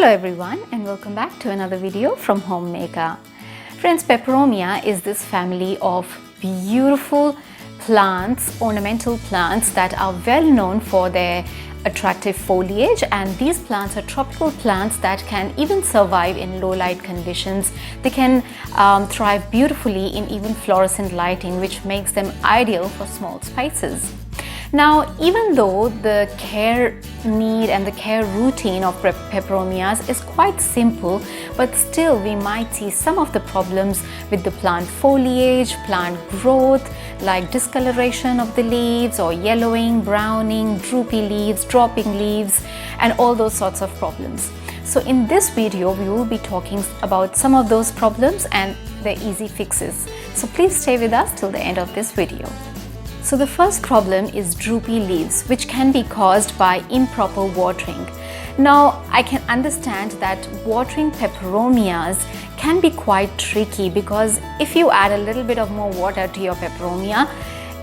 Hello everyone and welcome back to another video from Homemaker. Friends, peperomia is this family of beautiful plants, ornamental plants that are well known for their attractive foliage, and these plants are tropical plants that can even survive in low light conditions. They can thrive beautifully in even fluorescent lighting, which makes them ideal for small spaces. Now, even though the care need and the care routine of peperomias is quite simple, but still we might see some of the problems with the plant foliage, plant growth, like discoloration of the leaves or yellowing, browning, droopy leaves, dropping leaves, and all those sorts of problems. So in this video, we will be talking about some of those problems and their easy fixes. So please stay with us till the end of this video. So the first problem is droopy leaves, which can be caused by improper watering. Now, I can understand that watering peperomias can be quite tricky, because if you add a little bit of more water to your peperomia,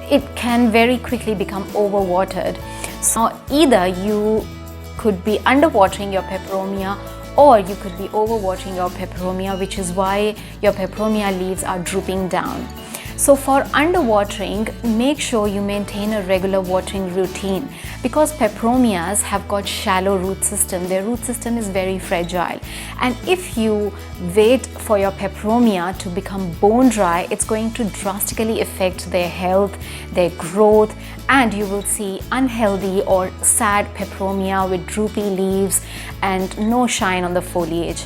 it can very quickly become overwatered. So either you could be underwatering your peperomia, or you could be overwatering your peperomia, which is why your peperomia leaves are drooping down. So for underwatering, make sure you maintain a regular watering routine, because peperomias have got shallow root system. Their root system is very fragile, and if you wait for your peperomia to become bone dry, it's going to drastically affect their health, their growth, and you will see unhealthy or sad peperomia with droopy leaves and no shine on the foliage.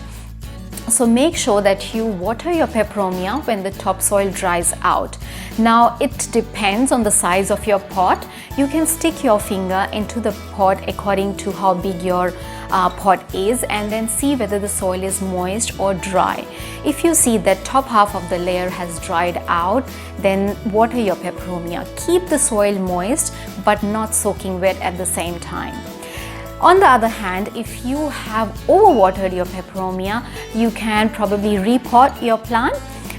So make sure that you water your peperomia when the topsoil dries out. Now, it depends on the size of your pot. You can stick your finger into the pot according to how big your pot is, and then see whether the soil is moist or dry. If you see that top half of the layer has dried out, then water your peperomia. Keep the soil moist but not soaking wet at the same time. On the other hand, if you have overwatered your peperomia, you can probably repot your plant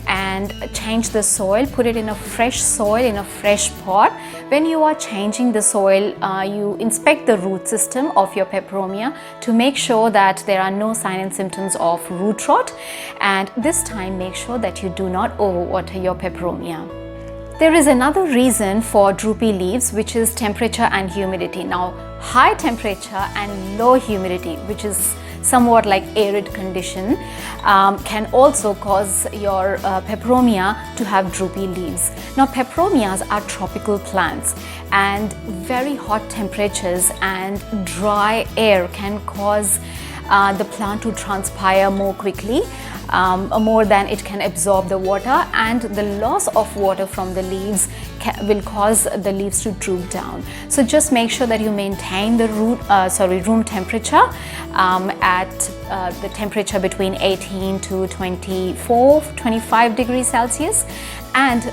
and change the soil, put it in a fresh soil, in a fresh pot. When you are changing the soil, you inspect the root system of your peperomia to make sure that there are no signs and symptoms of root rot, and this time make sure that you do not overwater your peperomia. There is another reason for droopy leaves, which is temperature and humidity. Now, high temperature and low humidity, which is somewhat like arid condition, can also cause your peperomia to have droopy leaves. Now, peperomias are tropical plants, and very hot temperatures and dry air can cause the plant to transpire more quickly, more than it can absorb the water, and the loss of water from the leaves will cause the leaves to droop down. So just make sure that you maintain the room temperature at the temperature between 18 to 25 degrees Celsius, and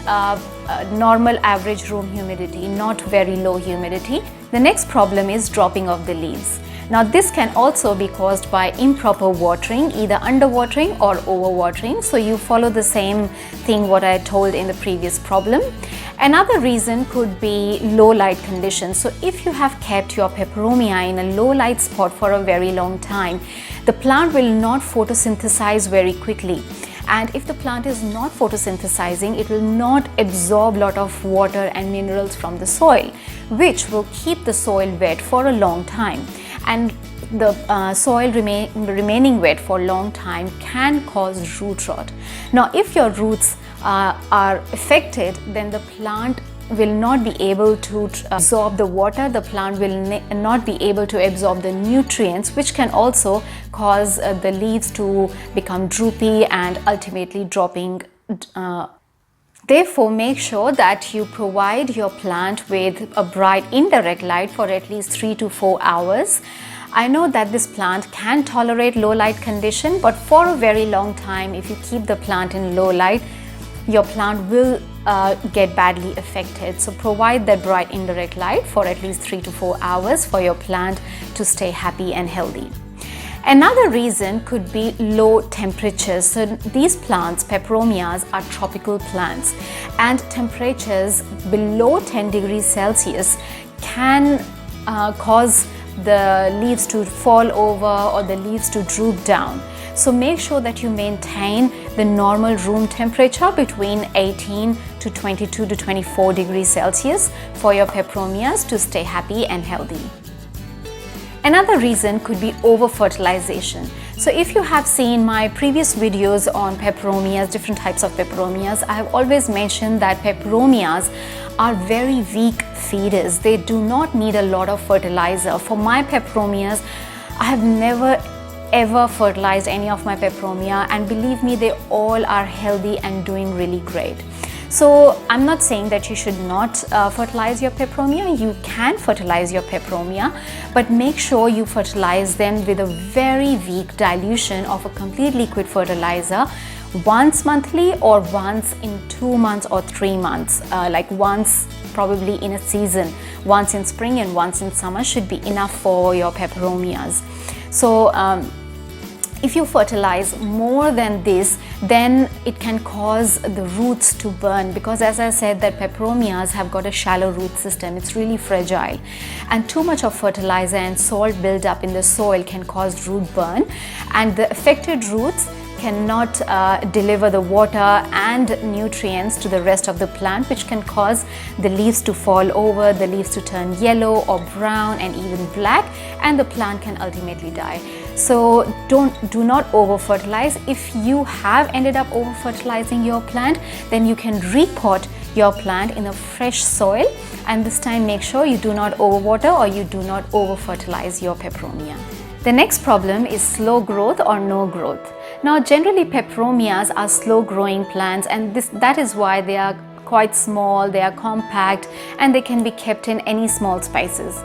normal average room humidity, not very low humidity. The next problem is dropping of the leaves. Now, this can also be caused by improper watering, either underwatering or overwatering. So you follow the same thing what I told in the previous problem. Another reason could be low light conditions. So if you have kept your peperomia in a low light spot for a very long time, the plant will not photosynthesize very quickly. And if the plant is not photosynthesizing, it will not absorb a lot of water and minerals from the soil, which will keep the soil wet for a long time. And the soil remaining wet for a long time can cause root rot. Now, if your roots are affected, then the plant will not be able to absorb the water. The plant will not be able to absorb the nutrients, which can also cause the leaves to become droopy and ultimately dropping. Therefore, make sure that you provide your plant with a bright indirect light for at least 3 to 4 hours. I know that this plant can tolerate low light condition, but for a very long time, if you keep the plant in low light, your plant will get badly affected. So provide that bright indirect light for at least 3 to 4 hours for your plant to stay happy and healthy. Another reason could be low temperatures. So these plants, peperomias, are tropical plants, and temperatures below 10 degrees Celsius can cause the leaves to fall over or the leaves to droop down. So make sure that you maintain the normal room temperature between 18 to 22 to 24 degrees Celsius for your peperomias to stay happy and healthy. Another reason could be over-fertilization. So if you have seen my previous videos on peperomias, different types of peperomias, I have always mentioned that peperomias are very weak feeders. They do not need a lot of fertilizer. For my peperomias, I have never ever fertilized any of my peperomia, and believe me, they all are healthy and doing really great. So I'm not saying that you should not fertilize your peperomia. You can fertilize your peperomia, but make sure you fertilize them with a very weak dilution of a complete liquid fertilizer once monthly or once in 2 months or 3 months, like once probably in a season. Once in spring and once in summer should be enough for your peperomias. So if you fertilize more than this, then it can cause the roots to burn, because as I said, that peperomias have got a shallow root system. It's really fragile, and too much of fertilizer and salt build up in the soil can cause root burn, and the affected roots cannot deliver the water and nutrients to the rest of the plant, which can cause the leaves to fall over, the leaves to turn yellow or brown and even black, and the plant can ultimately die. So do not over fertilize. If you have ended up over fertilizing your plant, then you can repot your plant in a fresh soil, and this time make sure you do not overwater or you do not over fertilize your peperomia. The next problem is slow growth or no growth. Now generally peperomias are slow growing plants, and that is why they are quite small, they are compact, and they can be kept in any small spaces.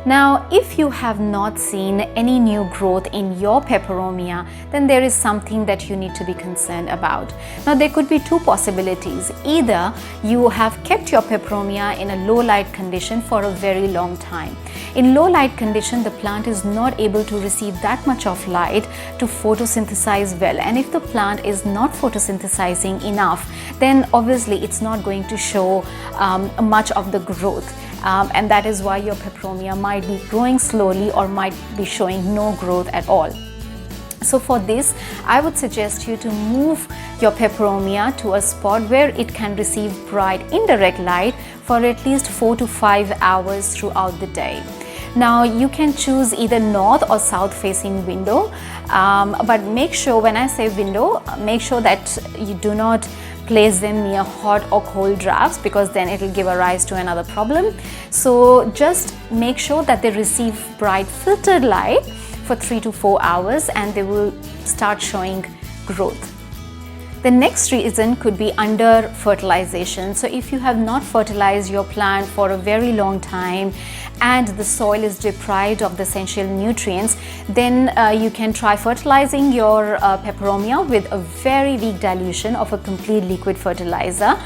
Now, if you have not seen any new growth in your peperomia, then there is something that you need to be concerned about. Now, there could be two possibilities. Either you have kept your peperomia in a low light condition for a very long time. In low light condition, the plant is not able to receive that much of light to photosynthesize well. And if the plant is not photosynthesizing enough, then obviously it's not going to show much of the growth. And that is why your peperomia might be growing slowly or might be showing no growth at all. So for this, I would suggest you to move your peperomia to a spot where it can receive bright indirect light for at least 4 to 5 hours throughout the day. Now you can choose either north or south facing window, but make sure, when I say window, make sure that you do not place them near hot or cold drafts, because then it will give a rise to another problem. So just make sure that they receive bright filtered light for 3 to 4 hours, and they will start showing growth. The next reason could be under fertilization. So if you have not fertilized your plant for a very long time and the soil is deprived of the essential nutrients, then you can try fertilizing your peperomia with a very weak dilution of a complete liquid fertilizer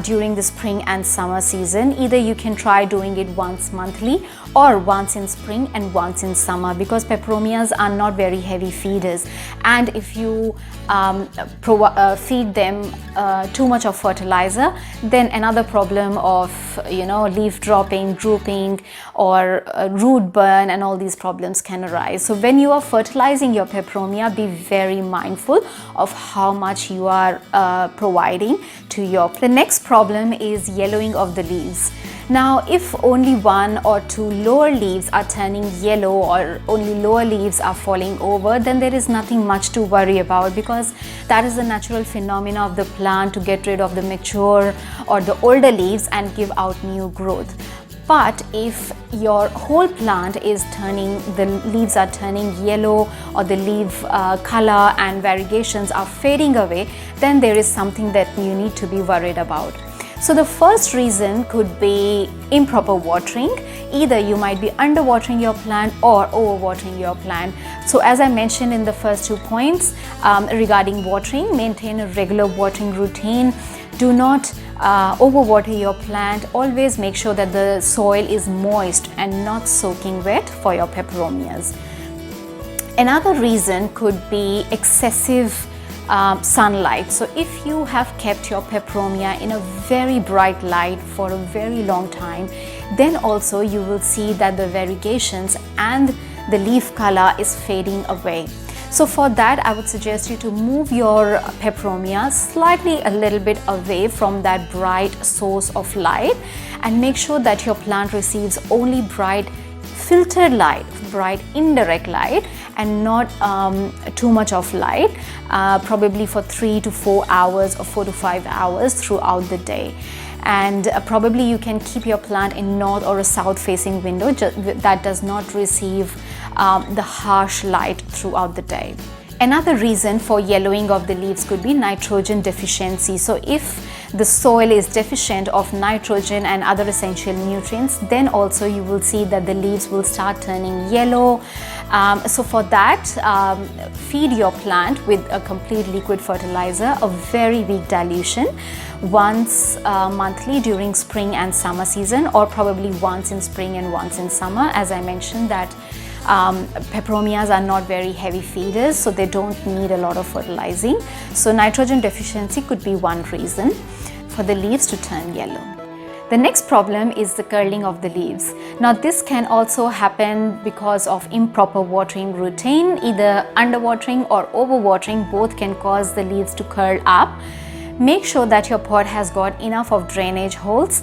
during the spring and summer season. Either you can try doing it once monthly or once in spring and once in summer, because peperomias are not very heavy feeders, and if you feed them too much of fertilizer, then another problem of leaf dropping, drooping, or root burn, and all these problems can arise. So when you are fertilizing your peperomia, be very mindful of how much you are providing to your plant. The next problem is yellowing of the leaves. Now, if only 1 or 2 lower leaves are turning yellow or only lower leaves are falling over, then there is nothing much to worry about, because that is a natural phenomena of the plant to get rid of the mature or the older leaves and give out new growth. But if your whole plant is turning, the leaves are turning yellow, or the leaf color and variegations are fading away, then there is something that you need to be worried about. So the first reason could be improper watering. Either you might be underwatering your plant or overwatering your plant. So as I mentioned in the first 2 points regarding watering, maintain a regular watering routine. Do not overwater your plant. Always make sure that the soil is moist and not soaking wet for your peperomias. Another reason could be excessive sunlight. So if you have kept your peperomia in a very bright light for a very long time, then also you will see that the variegations and the leaf color is fading away. So for that, I would suggest you to move your peperomia slightly a little bit away from that bright source of light, and make sure that your plant receives only bright filtered light, bright indirect light, and not too much of light, probably for 3 to 4 hours or 4 to 5 hours throughout the day. And probably you can keep your plant in north or a south facing window that does not receive the harsh light throughout the day. Another reason for yellowing of the leaves could be nitrogen deficiency. So if the soil is deficient of nitrogen and other essential nutrients, then also you will see that the leaves will start turning yellow. So for that, feed your plant with a complete liquid fertilizer, a very weak dilution, once monthly during spring and summer season, or probably once in spring and once in summer. As I mentioned that peperomias are not very heavy feeders, so they don't need a lot of fertilizing. So nitrogen deficiency could be one reason for the leaves to turn yellow. The next problem is the curling of the leaves. Now this can also happen because of improper watering routine. Either underwatering or overwatering, both can cause the leaves to curl up. Make sure that your pot has got enough of drainage holes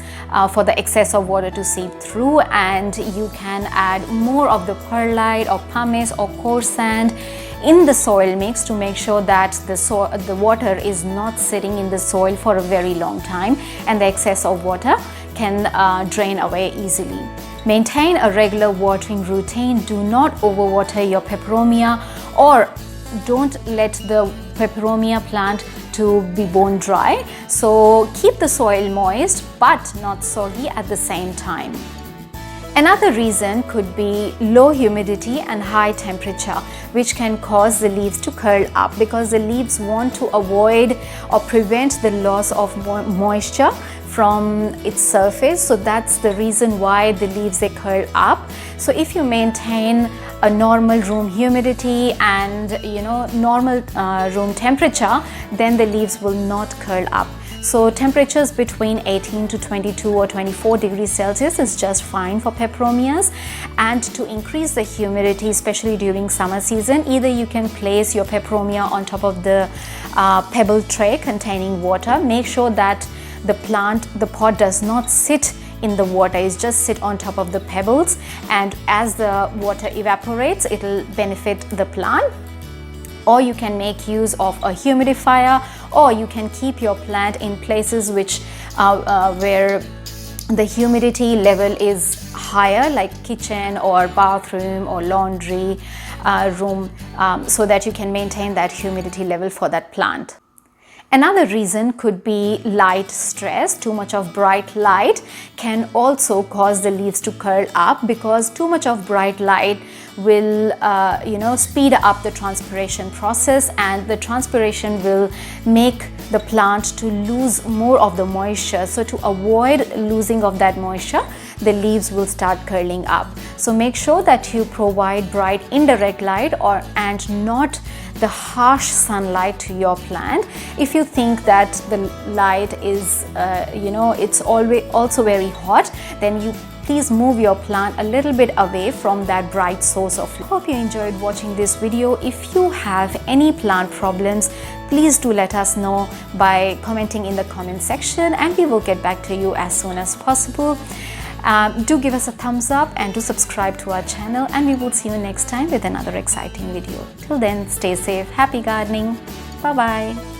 for the excess of water to seep through, and you can add more of the perlite or pumice or coarse sand in the soil mix to make sure that the water is not sitting in the soil for a very long time, and the excess of water can drain away easily. Maintain a regular watering routine. Do not overwater your peperomia, or don't let the peperomia plant to be bone dry. So keep the soil moist but not soggy at the same time. Another reason could be low humidity and high temperature, which can cause the leaves to curl up, because the leaves want to avoid or prevent the loss of moisture from its surface. So that's the reason why the leaves, they curl up. So if you maintain a normal room humidity and normal room temperature, then the leaves will not curl up. So temperatures between 18 to 22 or 24 degrees Celsius is just fine for peperomias. And to increase the humidity, especially during summer season, either you can place your peperomia on top of the pebble tray containing water. Make sure that the pot does not sit in the water, it just sit on top of the pebbles, and as the water evaporates, it will benefit the plant. Or you can make use of a humidifier, or you can keep your plant in places which where the humidity level is higher, like kitchen or bathroom or laundry room, so that you can maintain that humidity level for that plant. Another reason could be light stress. Too much of bright light can also cause the leaves to curl up, because too much of bright light will speed up the transpiration process, and the transpiration will make the plant to lose more of the moisture. So to avoid losing of that moisture, the leaves will start curling up. So make sure that you provide bright indirect light and not the harsh sunlight to your plant. If you think that the light is it's always also very hot, then you please move your plant a little bit away from that bright source of light. Hope you enjoyed watching this video. If you have any plant problems, please do let us know by commenting in the comment section, and we will get back to you as soon as possible. Do give us a thumbs up and do subscribe to our channel, and we will see you next time with another exciting video. Till then, stay safe, happy gardening, bye bye.